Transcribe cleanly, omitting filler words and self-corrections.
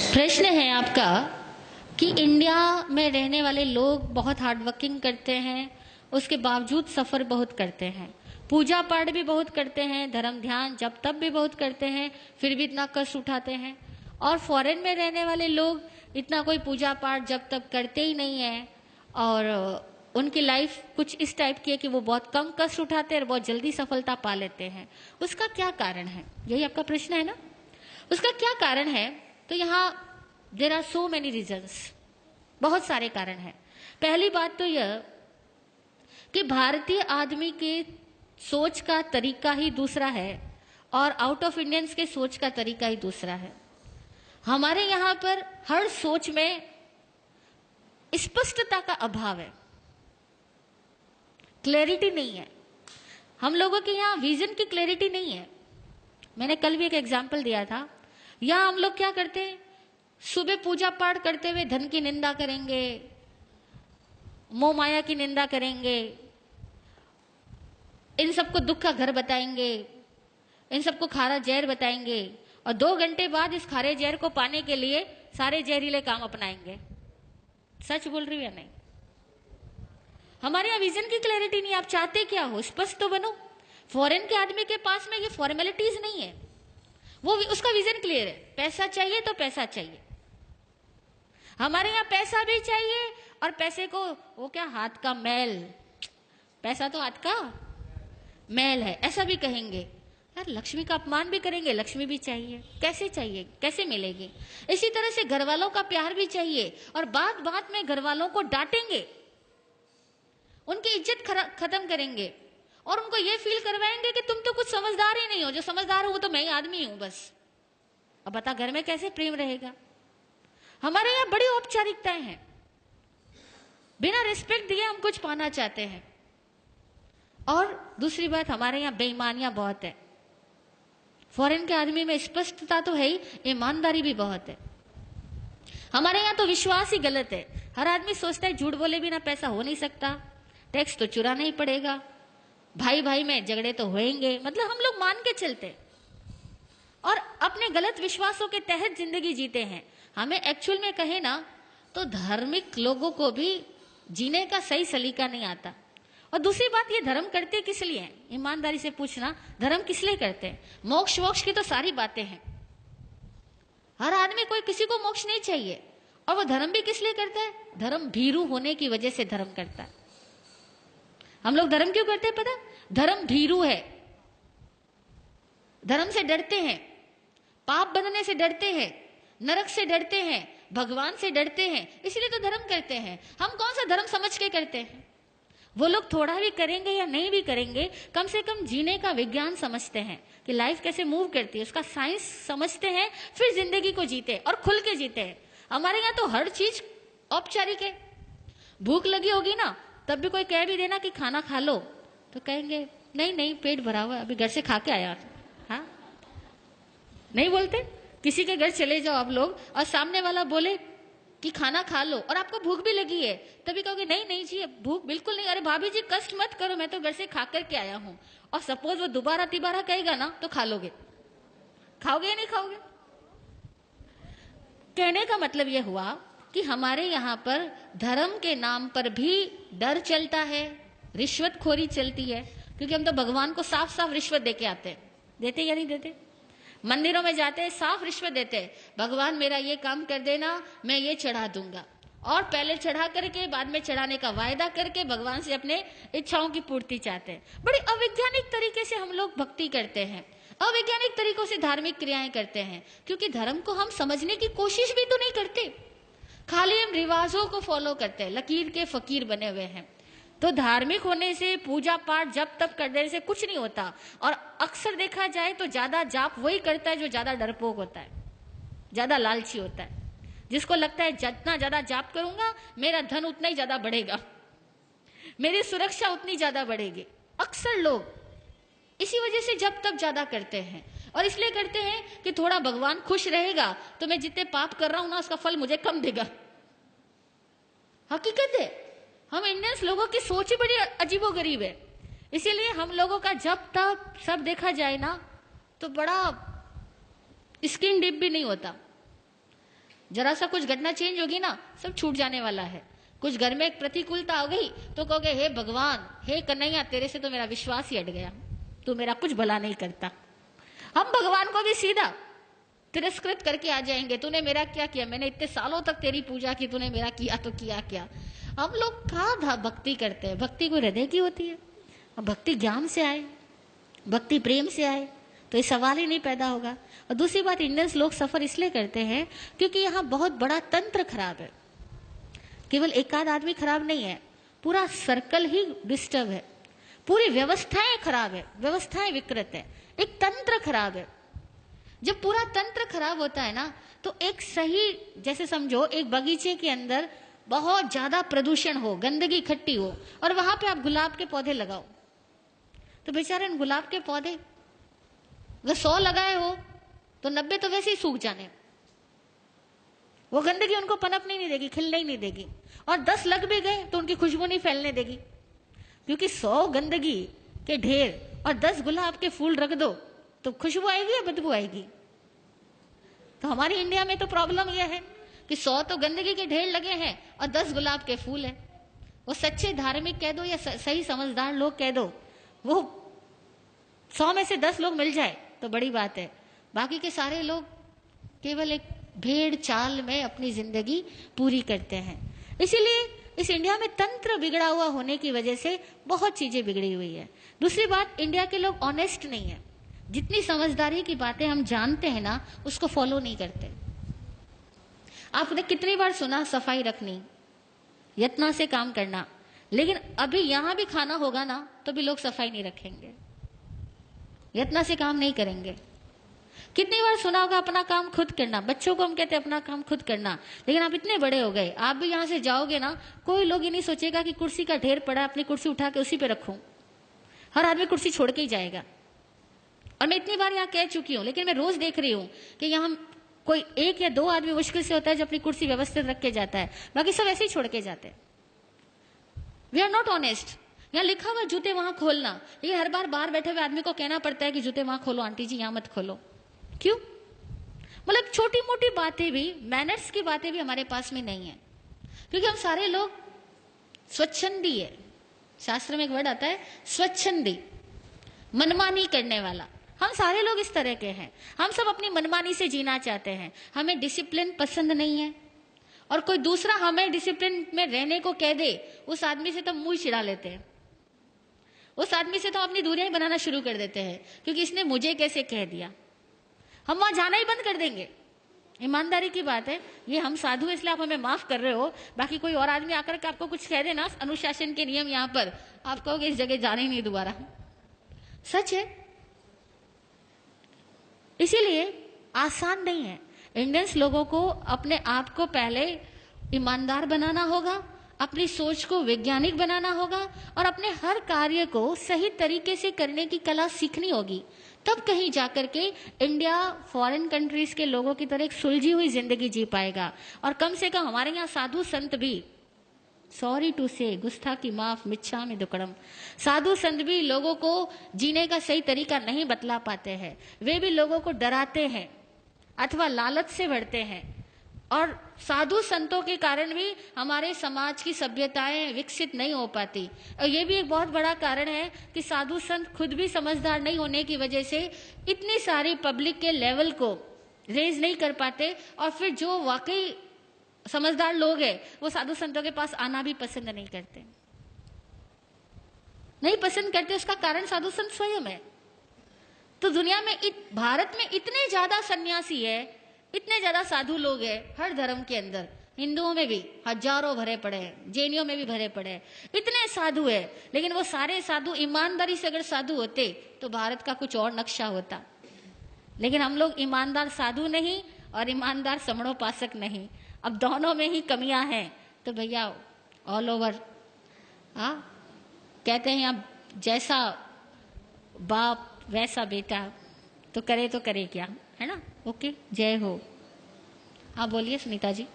प्रश्न है आपका कि इंडिया में रहने वाले लोग बहुत हार्ड वर्किंग करते हैं, उसके बावजूद सफ़र बहुत करते हैं, पूजा पाठ भी बहुत करते हैं, धर्म ध्यान जब तब भी बहुत करते हैं, फिर भी इतना कष्ट उठाते हैं। और फॉरेन में रहने वाले लोग इतना कोई पूजा पाठ जब तब करते ही नहीं है और उनकी लाइफ कुछ इस टाइप की है कि वो बहुत कम कष्ट उठाते हैं और बहुत जल्दी सफलता पा लेते हैं। उसका क्या कारण है? यही आपका प्रश्न है ना। उसका क्या कारण है? तो यहाँ there are so many reasons, बहुत सारे कारण हैं। पहली बात तो यह कि भारतीय आदमी के सोच का तरीका ही दूसरा है और आउट ऑफ इंडियंस के सोच का तरीका ही दूसरा है। हमारे यहाँ पर हर सोच में स्पष्टता का अभाव है, क्लैरिटी नहीं है। हम लोगों के यहाँ विजन की क्लैरिटी नहीं है। मैंने कल भी एक एग्जाम्पल दिया था। यहाँ हम लोग क्या करते हैं, सुबह पूजा पाठ करते हुए धन की निंदा करेंगे, मोह माया की निंदा करेंगे, इन सबको दुख का घर बताएंगे, इन सबको खारा जहर बताएंगे और 2 घंटे बाद इस खारे जहर को पाने के लिए सारे जहरीले काम अपनाएंगे। सच बोल रही हूं या नहीं? हमारे यहाँ विजन की क्लैरिटी नहीं। आप चाहते क्या हो, स्पष्ट तो बनो। फॉरेन के आदमी के पास में ये फॉर्मेलिटीज नहीं है, वो उसका विजन क्लियर है। पैसा चाहिए तो पैसा चाहिए। हमारे यहाँ पैसा भी चाहिए और पैसे को वो क्या, हाथ का मैल, पैसा तो हाथ का मैल है, ऐसा भी कहेंगे। यार लक्ष्मी का अपमान भी करेंगे, लक्ष्मी भी चाहिए। कैसे चाहिए, कैसे मिलेगी? इसी तरह से घर वालों का प्यार भी चाहिए और बात बात में घर वालों को डांटेंगे, उनकी इज्जत खत्म करेंगे और उनको ये फील करवाएंगे कि तुम तो कुछ समझदार ही नहीं हो, जो समझदार हो वो तो मैं ही आदमी हूं बस। अब बता घर में कैसे प्रेम रहेगा? हमारे यहाँ बड़ी औपचारिकताएं हैं, बिना रिस्पेक्ट दिए हम कुछ पाना चाहते हैं। और दूसरी बात, हमारे यहाँ बेईमानियां बहुत है। फॉरेन के आदमी में स्पष्टता तो है ही, ईमानदारी भी बहुत है। हमारे यहाँ तो विश्वास ही गलत है। हर आदमी सोचता है झूठ बोले बिना पैसा हो नहीं सकता, टैक्स तो चुराना ही पड़ेगा, भाई भाई में झगड़े तो होंगे, मतलब हम लोग मान के चलते और अपने गलत विश्वासों के तहत जिंदगी जीते हैं। हमें एक्चुअल में कहे ना तो धार्मिक लोगों को भी जीने का सही सलीका नहीं आता। और दूसरी बात, ये धर्म करते किस लिए हैं? ईमानदारी से पूछना, धर्म किस लिए करते हैं? मोक्ष वोक्ष की तो सारी बातें हैं। हर आदमी, कोई किसी को मोक्ष नहीं चाहिए। और वो धर्म भी किस लिए करता है? धर्म भीरू होने की वजह से धर्म करता है। हम लोग धर्म क्यों करते हैं पता? धर्म भीरू है, धर्म से डरते हैं, पाप बनने से डरते हैं, नरक से डरते हैं, भगवान से डरते हैं, इसलिए तो धर्म करते हैं। हम कौन सा धर्म समझ के करते हैं? वो लोग थोड़ा भी करेंगे या नहीं भी करेंगे, कम से कम जीने का विज्ञान समझते हैं कि लाइफ कैसे मूव करती है, उसका साइंस समझते हैं, फिर जिंदगी को जीते और खुल के जीते हैं। हमारे यहाँ तो हर चीज औपचारिक है। भूख लगी होगी ना, तब भी कोई कह भी देना कि खाना खा लो तो कहेंगे नहीं नहीं पेट भरा हुआ है, अभी घर से खा के आया। हाँ, नहीं बोलते? किसी के घर चले जाओ आप लोग और सामने वाला बोले कि खाना खा लो और आपको भूख भी लगी है, तभी कहोगे नहीं नहीं जी भूख बिल्कुल नहीं, अरे भाभी जी कष्ट मत करो, मैं तो घर से खा करके आया हूं। और सपोज वो दोबारा तिबारा कहेगा ना तो खा लोगे। खाओगे या नहीं खाओगे? कहने का मतलब यह हुआ कि हमारे यहाँ पर धर्म के नाम पर भी डर चलता है, रिश्वतखोरी चलती है, क्योंकि हम तो भगवान को साफ साफ रिश्वत देके आते हैं। देते या नहीं देते? मंदिरों में जाते हैं, साफ रिश्वत देते हैं, भगवान मेरा ये काम कर देना, मैं ये चढ़ा दूंगा। और पहले चढ़ा करके बाद में चढ़ाने का वायदा करके भगवान से अपने इच्छाओं की पूर्ति चाहते हैं। बड़ी अवैज्ञानिक तरीके से हम लोग भक्ति करते हैं, अवैज्ञानिक तरीकों से धार्मिक क्रियाएं करते हैं, क्योंकि धर्म को हम समझने की कोशिश भी तो नहीं करते, खाली हम रिवाजों को फॉलो करते हैं, लकीर के फकीर बने हुए हैं। तो धार्मिक होने से, पूजा पाठ जब तब कर देने से कुछ नहीं होता। और अक्सर देखा जाए तो ज्यादा जाप वही करता है जो ज्यादा डरपोक होता है, ज्यादा लालची होता है, जिसको लगता है जितना ज्यादा जाप करूंगा मेरा धन उतना ही ज्यादा बढ़ेगा, मेरी सुरक्षा उतनी ज्यादा बढ़ेगी। अक्सर लोग इसी वजह से जब तब ज्यादा करते हैं और इसलिए करते हैं कि थोड़ा भगवान खुश रहेगा तो मैं जितने पाप कर रहा हूं ना उसका फल मुझे कम देगा। हकीकत है, हम इंडियंस लोगों की सोच ही बड़ी अजीबोगरीब है। इसीलिए हम लोगों का जब तक सब देखा जाए ना तो बड़ा स्किन डीप भी नहीं होता। जरा सा कुछ घटना चेंज होगी ना, सब छूट जाने वाला है। कुछ घर में एक प्रतिकूलता हो गई तो कहोगे हे भगवान, हे कन्हैया, तेरे से तो मेरा विश्वास ही हट गया, तू मेरा कुछ भला नहीं करता। हम भगवान को भी सीधा तिरस्कृत करके आ जाएंगे, तूने मेरा क्या किया, मैंने इतने सालों तक तेरी पूजा की, तूने मेरा किया तो किया क्या। हम लोग कहाँ भक्ति करते हैं? भक्ति कोई हृदय की होती है? भक्ति ज्ञान से आए, भक्ति प्रेम से आए तो ये सवाल ही नहीं पैदा होगा। और दूसरी बात, इंडियंस लोग सफर इसलिए करते हैं क्योंकि यहाँ बहुत बड़ा तंत्र खराब है। केवल एक आध आदमी खराब नहीं है, पूरा सर्कल ही डिस्टर्ब है, पूरी व्यवस्थाएं खराब है, व्यवस्थाएं विकृत है, एक तंत्र खराब है। जब पूरा तंत्र खराब होता है ना, तो एक सही, जैसे समझो एक बगीचे के अंदर बहुत ज्यादा प्रदूषण हो, गंदगी इकट्ठी हो, और वहां पे आप गुलाब के पौधे लगाओ, तो बेचारे गुलाब के पौधे अगर 100 लगाए हो तो 90 तो वैसे ही सूख जाने, वो गंदगी उनको पनपने नहीं देगी, खिलने ही नहीं देगी। और 10 लग भी गए तो उनकी खुशबू नहीं फैलने देगी, क्योंकि 100 गंदगी के ढेर और 10 गुलाब के फूल रख दो तो खुशबू आएगी या बदबू आएगी। तो हमारी इंडिया में तो प्रॉब्लम यह है कि 100 तो गंदगी के ढेर लगे हैं और 10 गुलाब के फूल हैं। वो सच्चे धार्मिक कह दो या सही समझदार लोग कह दो, वो 100 में से 10 लोग मिल जाए तो बड़ी बात है, बाकी के सारे लोग केवल एक भेड़ चाल में अपनी जिंदगी पूरी करते हैं। इसीलिए इस इंडिया में तंत्र बिगड़ा हुआ होने की वजह से बहुत चीजें बिगड़ी हुई है। दूसरी बात, इंडिया के लोग ऑनेस्ट नहीं है, जितनी समझदारी की बातें हम जानते हैं ना, उसको फॉलो नहीं करते। आपने कितनी बार सुना सफाई रखनी, यत्न से काम करना, लेकिन अभी यहां भी खाना होगा ना तो भी लोग सफाई नहीं रखेंगे, यत्न से काम नहीं करेंगे। कितनी बार सुना होगा अपना काम खुद करना, बच्चों को हम कहते हैं अपना काम खुद करना, लेकिन आप इतने बड़े हो गए, आप भी यहां से जाओगे ना, कोई लोग ये नहीं सोचेगा कि कुर्सी का ढेर पड़ा है, अपनी कुर्सी उठा के उसी पे रखूं। हर आदमी कुर्सी छोड़ के ही जाएगा। और मैं इतनी बार यहाँ कह चुकी हूं, लेकिन मैं रोज देख रही हूं कि यहाँ कोई 1 या 2 आदमी मुश्किल से होता है जो अपनी कुर्सी व्यवस्थित रख के जाता है, बाकी सब ऐसे ही छोड़ के जाते हैं। We are not honest. यहाँ लिखा हुआ जूते वहां खोलना, लेकिन हर बार बाहर बैठे हुए आदमी को कहना पड़ता है कि जूते वहां खोलो, आंटी जी यहाँ मत खोलो। क्यों? मतलब छोटी मोटी बातें भी, मैनर्स की बातें भी हमारे पास में नहीं है, क्योंकि हम सारे लोग स्वच्छंदी है। शास्त्र में एक वर्ड आता है स्वच्छंदी, मनमानी करने वाला। हम सारे लोग इस तरह के हैं, हम सब अपनी मनमानी से जीना चाहते हैं, हमें डिसिप्लिन पसंद नहीं है। और कोई दूसरा हमें डिसिप्लिन में रहने को कह दे, उस आदमी से तो मुंह चिढ़ा लेते हैं, उस आदमी से तो अपनी दूरियां बनाना शुरू कर देते हैं, क्योंकि इसने मुझे कैसे कह दिया। हम वहां जाना ही बंद कर देंगे। ईमानदारी की बात है, ये हम साधु इसलिए आप हमें माफ कर रहे हो, बाकी कोई और आदमी आकर के आपको कुछ कह देना, अनुशासन के नियम यहाँ पर, आप कहोगे इस जगह जाना ही नहीं दोबारा। सच है। इसीलिए आसान नहीं है। इंडियंस लोगों को अपने आप को पहले ईमानदार बनाना होगा, अपनी सोच को वैज्ञानिक बनाना होगा, और अपने हर कार्य को सही तरीके से करने की कला सीखनी होगी। तब कहीं जाकर के इंडिया फॉरेन कंट्रीज के लोगों की तरह एक सुलझी हुई जिंदगी जी पाएगा। और कम से कम हमारे यहाँ साधु संत भी, सॉरी टू से, गुस्ताखी माफ, मिच्छामि दुक्कडम, साधु संत भी लोगों को जीने का सही तरीका नहीं बतला पाते हैं। वे भी लोगों को डराते हैं अथवा लालच से भरते हैं, और साधु संतों के कारण भी हमारे समाज की सभ्यताएं विकसित नहीं हो पाती। और ये भी एक बहुत बड़ा कारण है कि साधु संत खुद भी समझदार नहीं होने की वजह से इतनी सारी पब्लिक के लेवल को रेज नहीं कर पाते, और फिर जो वाकई समझदार लोग हैं वो साधु संतों के पास आना भी पसंद नहीं करते, नहीं पसंद करते। उसका कारण साधु संत स्वयं है। तो दुनिया में भारत में इतने ज्यादा सन्यासी है, इतने ज्यादा साधु लोग हैं, हर धर्म के अंदर, हिंदुओं में भी हजारों भरे पड़े हैं, जैनियों में भी भरे पड़े हैं, इतने साधु है। लेकिन वो सारे साधु ईमानदारी से अगर साधु होते तो भारत का कुछ और नक्शा होता। लेकिन हम लोग ईमानदार साधु नहीं और ईमानदार समणोपासक नहीं, अब दोनों में ही कमियां हैं। तो भैया ऑल ओवर कहते हैं अब जैसा बाप वैसा बेटा, तो करे क्या, है ना। ओके, जय हो। हाँ बोलिए सुनीता जी।